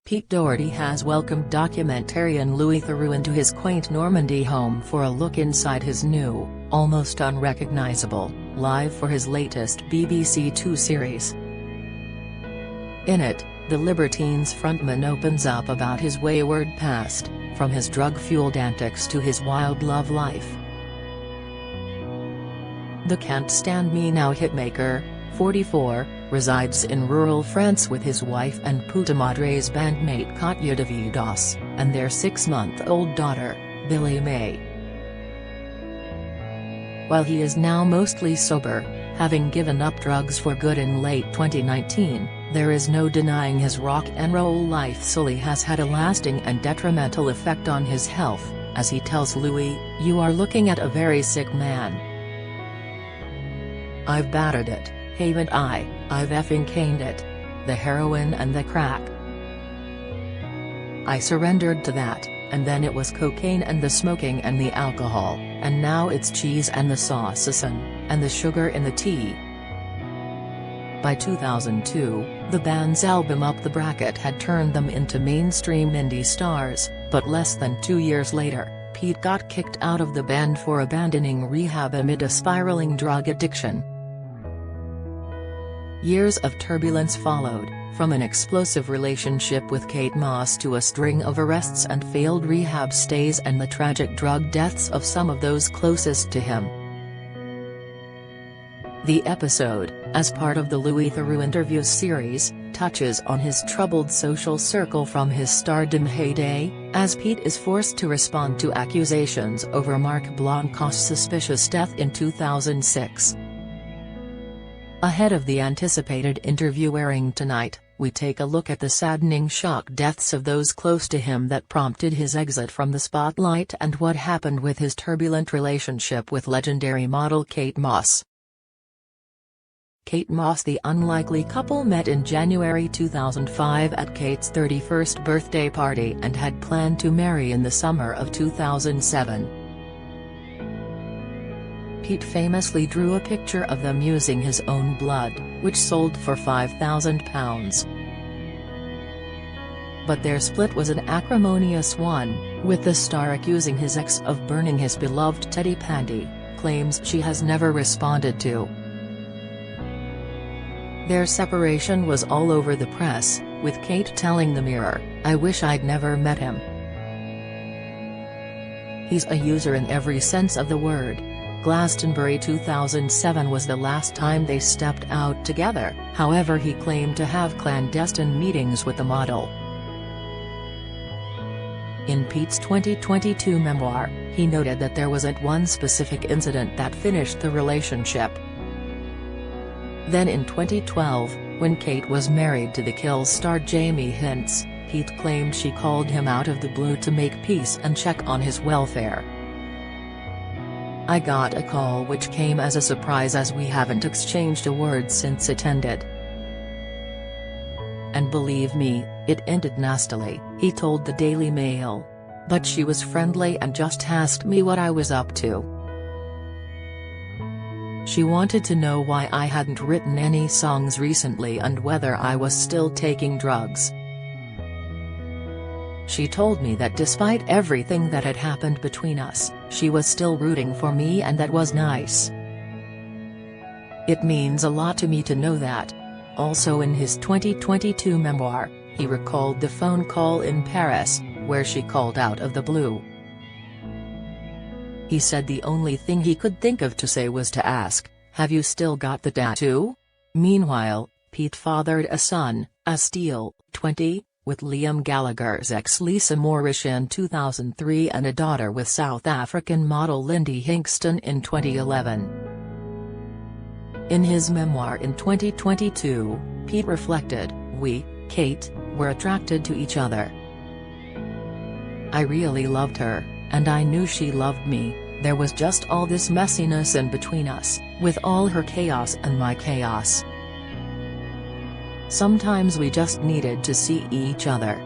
Pete Doherty has welcomed documentarian Louis Theroux into his quaint Normandy home for a look inside his new, almost unrecognizable, live for his latest BBC Two series. In it, the Libertines frontman opens up about his wayward past, from his drug-fueled antics to his wild love life. The Can't Stand Me Now hitmaker, 44, resides in rural France with his wife and Puta Madre's bandmate Katya Davidos, and their 6-month-old daughter, Billy May. While he is now mostly sober, having given up drugs for good in late 2019, there is no denying his rock and roll life solely has had a lasting and detrimental effect on his health, as he tells Louis, "You are looking at a very sick man. I've battered it, haven't I? I've effing caned it. The heroin and the crack. I surrendered to that, and then it was cocaine and the smoking and the alcohol, and now it's cheese and the saucisson, and the sugar in the tea." By 2002, the band's album Up the Bracket had turned them into mainstream indie stars, but less than 2 years later, Pete got kicked out of the band for abandoning rehab amid a spiraling drug addiction. Years of turbulence followed, from an explosive relationship with Kate Moss to a string of arrests and failed rehab stays and the tragic drug deaths of some of those closest to him. The episode, as part of the Louis Theroux Interviews series, touches on his troubled social circle from his stardom heyday, as Pete is forced to respond to accusations over Marc Blanc's suspicious death in 2006. Ahead of the anticipated interview airing tonight, we take a look at the saddening shock deaths of those close to him that prompted his exit from the spotlight and what happened with his turbulent relationship with legendary model Kate Moss. Kate Moss. The unlikely couple met in January 2005 at Kate's 31st birthday party and had planned to marry in the summer of 2007. Pete famously drew a picture of them using his own blood, which sold for £5,000. But their split was an acrimonious one, with the star accusing his ex of burning his beloved teddy panty, claims she has never responded to. Their separation was all over the press, with Kate telling the Mirror, "I wish I'd never met him. He's a user in every sense of the word." Glastonbury 2007 was the last time they stepped out together, however he claimed to have clandestine meetings with the model. In Pete's 2022 memoir, he noted that there wasn't one specific incident that finished the relationship. Then in 2012, when Kate was married to The Kills star Jamie Hintz, Pete claimed she called him out of the blue to make peace and check on his welfare. "I got a call which came as a surprise as we haven't exchanged a word since it ended. And believe me, it ended nastily," he told the Daily Mail. "But she was friendly and just asked me what I was up to. She wanted to know why I hadn't written any songs recently and whether I was still taking drugs. She told me that despite everything that had happened between us, she was still rooting for me, and that was nice. It means a lot to me to know that." Also in his 2022 memoir, he recalled the phone call in Paris, where she called out of the blue. He said the only thing he could think of to say was to ask, "Have you still got the tattoo?" Meanwhile, Pete fathered a son, Astiel, 20, with Liam Gallagher's ex Lisa Moorish in 2003 and a daughter with South African model Lindy Hinkston in 2011. In his memoir in 2022, Pete reflected, "We, Kate, were attracted to each other. I really loved her, and I knew she loved me. There was just all this messiness in between us, with all her chaos and my chaos. Sometimes we just needed to see each other.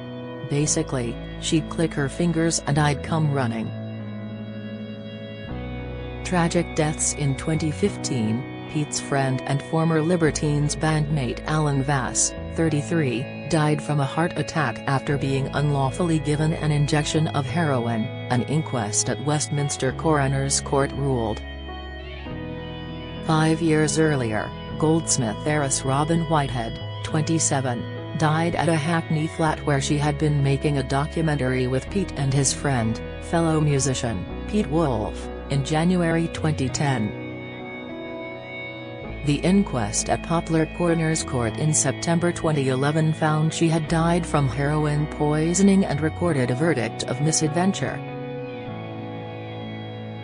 Basically, she'd click her fingers and I'd come running." Tragic deaths in 2015, Pete's friend and former Libertines bandmate Alan Vass, 33, died from a heart attack after being unlawfully given an injection of heroin, an inquest at Westminster Coroner's Court ruled. 5 years earlier, Goldsmith heiress Robin Whitehead, 27, died at a Hackney flat where she had been making a documentary with Pete and his friend, fellow musician, Pete Wolf, in January 2010. The inquest at Poplar Coroner's Court in September 2011 found she had died from heroin poisoning and recorded a verdict of misadventure.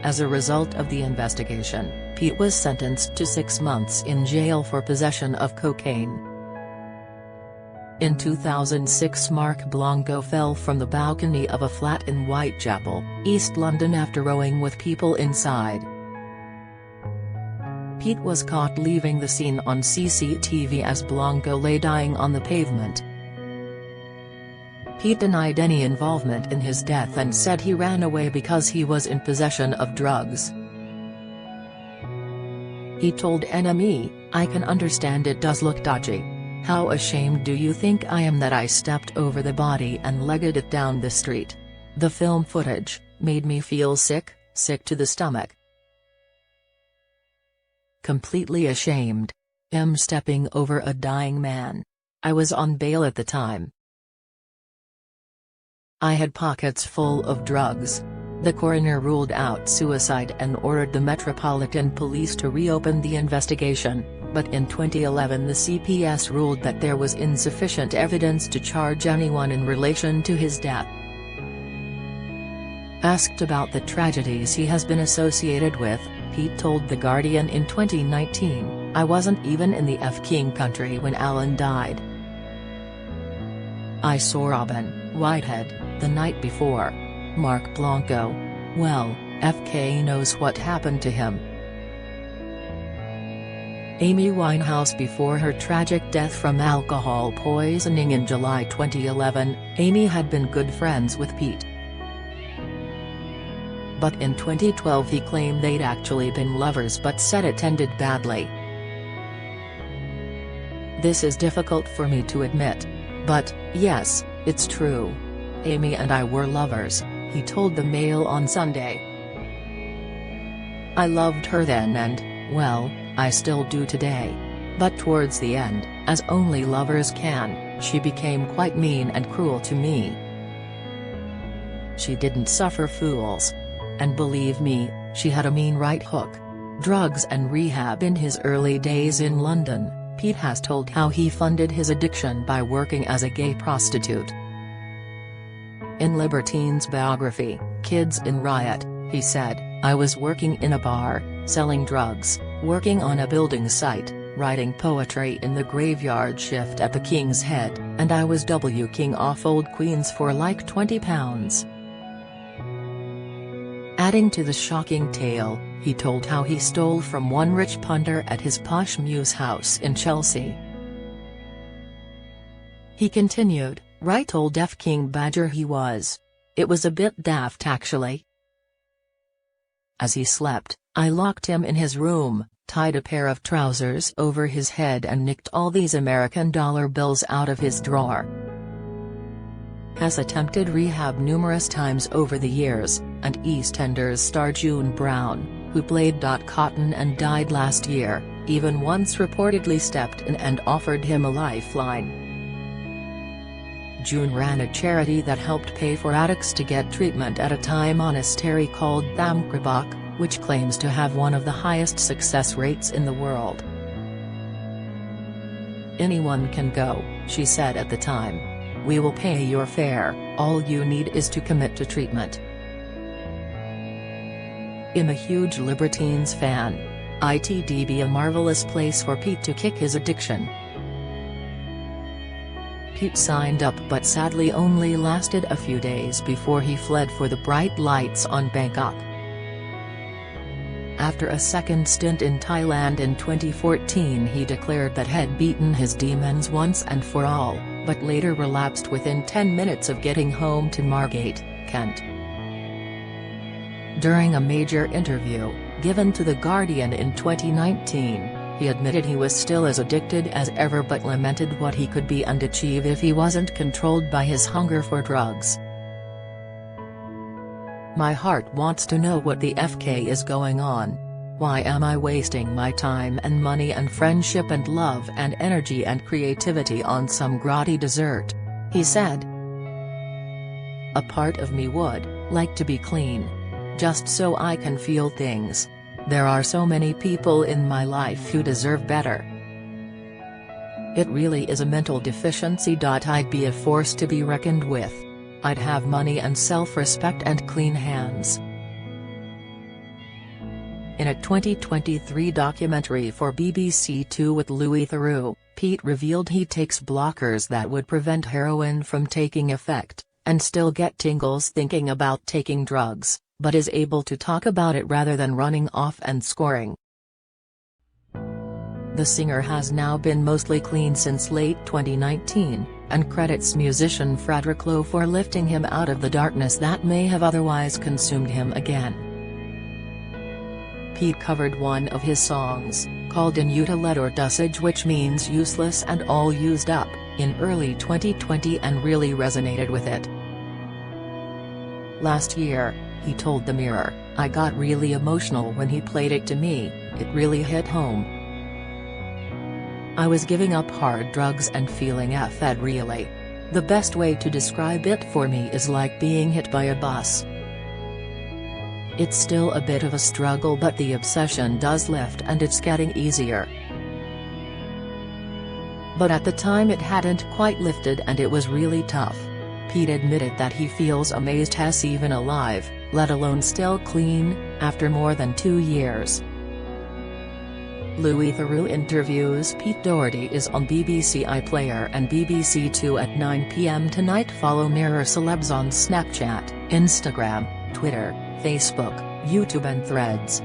As a result of the investigation, Pete was sentenced to 6 months in jail for possession of cocaine. In 2006, Mark Blanco fell from the balcony of a flat in Whitechapel, East London after rowing with people inside. Pete was caught leaving the scene on CCTV as Blanco lay dying on the pavement. Pete denied any involvement in his death and said he ran away because he was in possession of drugs. He told NME, "I can understand it does look dodgy. How ashamed do you think I am that I stepped over the body and legged it down the street? The film footage made me feel sick to the stomach. Completely ashamed. Stepping over a dying man. I was on bail at the time. I had pockets full of drugs." The coroner ruled out suicide and ordered the Metropolitan Police to reopen the investigation, but in 2011 the CPS ruled that there was insufficient evidence to charge anyone in relation to his death. Asked about the tragedies he has been associated with, Pete told The Guardian in 2019, "I wasn't even in the King country when Alan died. I saw Robin Whitehead the night before. Mark Blanco. Well, FK knows what happened to him." Amy Winehouse. Before her tragic death from alcohol poisoning in July 2011, Amy had been good friends with Pete. But in 2012 he claimed they'd actually been lovers but said it ended badly. "This is difficult for me to admit. But, yes, it's true. Amy and I were lovers," he told the Mail on Sunday. "I loved her then and, well, I still do today. But towards the end, as only lovers can, she became quite mean and cruel to me. She didn't suffer fools. And believe me, she had a mean right hook. Drugs and rehab." In his early days in London, Pete has told how he funded his addiction by working as a gay prostitute. In Libertine's biography, Kids in Riot, he said, "I was working in a bar, selling drugs, working on a building site, writing poetry in the graveyard shift at the King's Head, and I was king off old queens for like £20. Adding to the shocking tale, he told how he stole from one rich punter at his posh Mews house in Chelsea. He continued, "Right old King Badger he was. It was a bit daft actually. As he slept, I locked him in his room, tied a pair of trousers over his head and nicked all these American dollar bills out of his drawer." Has attempted rehab numerous times over the years, and EastEnders star June Brown, who played Dot Cotton and died last year, even once reportedly stepped in and offered him a lifeline. June ran a charity that helped pay for addicts to get treatment at a Thai monastery called Thamkrabak, which claims to have one of the highest success rates in the world. "Anyone can go," she said at the time. "We will pay your fare, all you need is to commit to treatment." I'm a huge Libertines fan. It'd be a marvelous place for Pete to kick his addiction. Pete signed up but sadly only lasted a few days before he fled for the bright lights on Bangkok. After a second stint in Thailand in 2014 he declared that had beaten his demons once and for all, but later relapsed within 10 minutes of getting home to Margate, Kent. During a major interview, given to The Guardian in 2019, He admitted he was still as addicted as ever but lamented what he could be and achieve if he wasn't controlled by his hunger for drugs. "My heart wants to know what the FK is going on. Why am I wasting my time and money and friendship and love and energy and creativity on some grotty dessert?" he said. "A part of me would like to be clean. Just so I can feel things. There are so many people in my life who deserve better. It really is a mental deficiency. I'd be a force to be reckoned with. I'd have money and self-respect and clean hands." In a 2023 documentary for BBC Two with Louis Theroux, Pete revealed he takes blockers that would prevent heroin from taking effect, and still get tingles thinking about taking drugs, but is able to talk about it rather than running off and scoring. The singer has now been mostly clean since late 2019, and credits musician Frederick Lowe for lifting him out of the darkness that may have otherwise consumed him again. Pete covered one of his songs, called Inutile or Dusage, which means useless and all used up, in early 2020 and really resonated with it. Last year, he told The Mirror, "I got really emotional when he played it to me, it really hit home. I was giving up hard drugs and feeling fed really. The best way to describe it for me is like being hit by a bus. It's still a bit of a struggle, but the obsession does lift and it's getting easier. But at the time it hadn't quite lifted and it was really tough." Pete admitted that he feels amazed he's even alive, let alone still clean, after more than 2 years. Louis Theroux interviews Pete Doherty is on BBC iPlayer and BBC Two at 9 p.m. tonight. Follow Mirror Celebs on Snapchat, Instagram, Twitter, Facebook, YouTube and Threads.